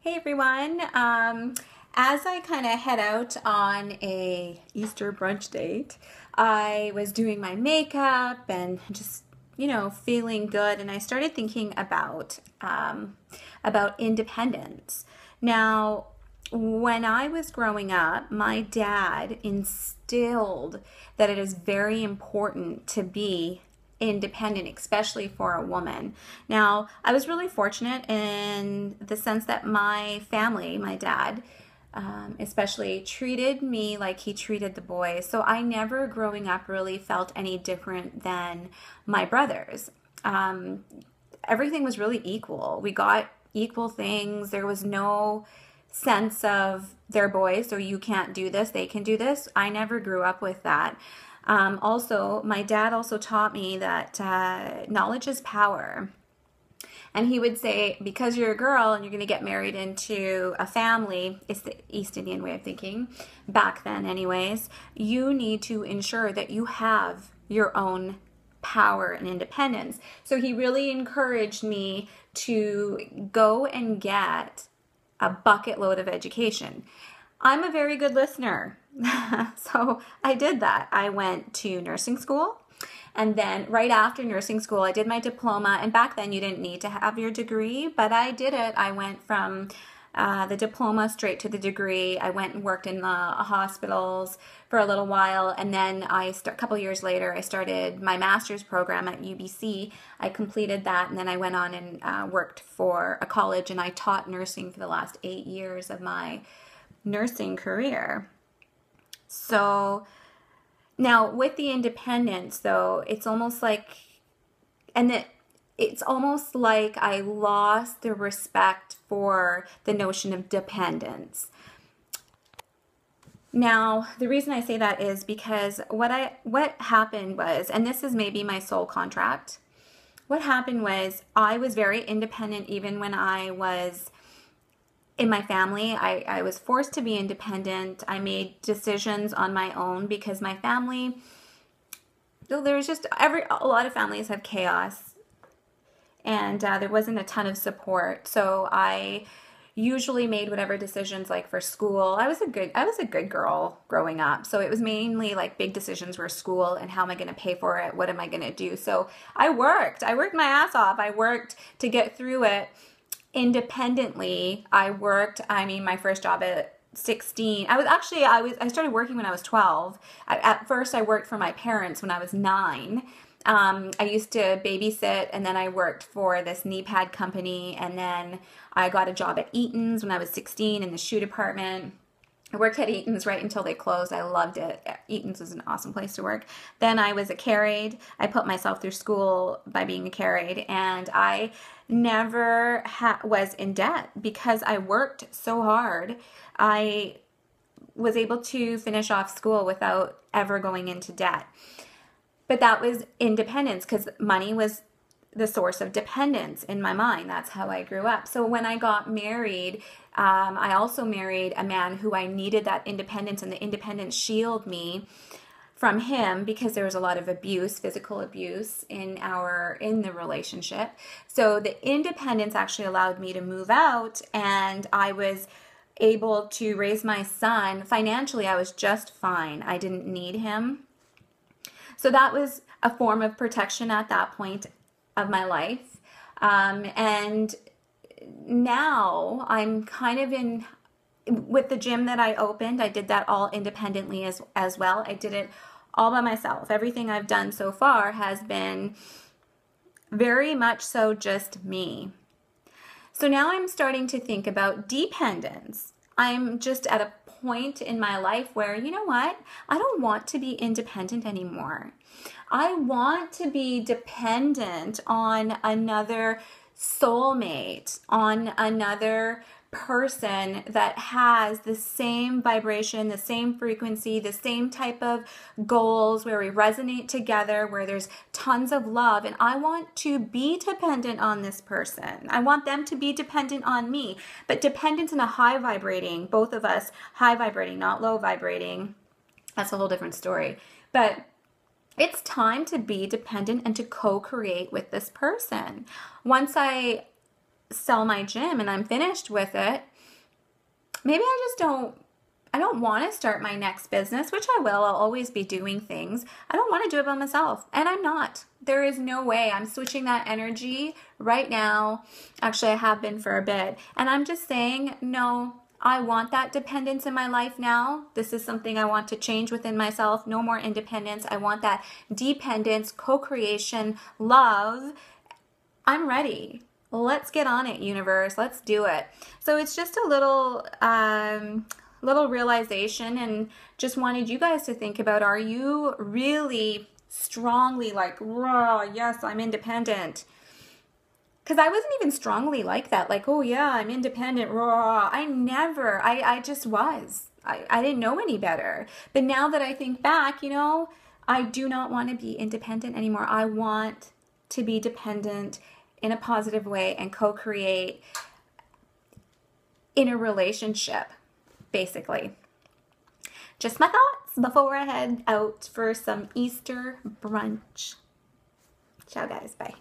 Hey everyone. As I kind of head out on a Easter brunch date, I was doing my makeup and just, feeling good, and I started thinking about independence. Now, when I was growing up, my dad instilled that it is very important to be independent, especially for a woman. Now, I was really fortunate in the sense that my family, my dad, especially treated me like he treated the boys. So I never growing up really felt any different than my brothers. Everything was really equal. We got equal things. There was no sense of they're boys, so you can't do this, they can do this. I never grew up with that. Also, my dad also taught me that knowledge is power. And he would say, because you're a girl and you're going to get married into a family, it's the East Indian way of thinking, back then anyways, you need to ensure that you have your own power and independence. So he really encouraged me to go and get a bucket load of education. I'm a very good listener. So I did that. I went to nursing school. And then right after nursing school, I did my diploma. And back then you didn't need to have your degree, but I did it. I went from the diploma straight to the degree. I went and worked in the hospitals for a little while. And then a couple years later, I started my master's program at UBC. I completed that. And then I went on and worked for a college. And I taught nursing for the last 8 years of my nursing career. So now with the independence, though, it's almost like, it's almost like I lost the respect for the notion of dependence. Now, the reason I say that is because what happened was, and this is maybe my soul contract, what happened was I was very independent even when I was in my family. I was forced to be independent. I made decisions on my own because my family, there's just a lot of families have chaos, and there wasn't a ton of support. So I usually made whatever decisions, like for school. I was a good girl growing up. So it was mainly like big decisions were school and how am I going to pay for it? What am I going to do? So I worked my ass off. I worked to get through it. Independently, my first job at 16. I started working when I was 12. At first, I worked for my parents when I was 9. I used to babysit, and then I worked for this knee pad company, and then I got a job at Eaton's when I was 16 in the shoe department. I worked at Eaton's right until they closed. I loved it. Eaton's was an awesome place to work. Then I was a Carried. I put myself through school by being a Carried, and I never was in debt because I worked so hard. I was able to finish off school without ever going into debt. But that was independence because money was the source of dependence in my mind. That's how I grew up. So when I got married, I also married a man who I needed that independence, and the independence shielded me from him because there was a lot of abuse, physical abuse in the relationship. So the independence actually allowed me to move out, and I was able to raise my son. Financially, I was just fine. I didn't need him. So that was a form of protection at that point of my life. And now I'm kind of with the gym that I opened, I did that all independently as well. I did it all by myself. Everything I've done so far has been very much so just me. So now I'm starting to think about dependence. I'm just at a point in my life where, you know what? I don't want to be independent anymore. I want to be dependent on another soulmate, on another person that has the same vibration, the same frequency, the same type of goals, where we resonate together, where there's tons of love. And I want to be dependent on this person. I want them to be dependent on me, but dependence in a high vibrating, both of us high vibrating, not low vibrating. That's a whole different story. But it's time to be dependent and to co-create with this person. Once I sell my gym and I'm finished with it, maybe I don't want to start my next business, which I will. I'll always be doing things. I don't want to do it by myself, and I'm not. There is no way. I'm switching that energy right now. Actually, I have been for a bit, and I'm just saying, no, I want that dependence in my life now. This is something I want to change within myself. No more independence. I want that dependence, co-creation, love. I'm ready. Let's get on it, universe. Let's do it. So it's just a little realization, and just wanted you guys to think about, are you really strongly like, raw, yes, I'm independent? Because I wasn't even strongly like that. Like, oh yeah, I'm independent, raw. I just was. I didn't know any better. But now that I think back, I do not want to be independent anymore. I want to be dependent in a positive way and co-create in a relationship, basically. Just my thoughts before I head out for some Easter brunch. Ciao, guys. Bye.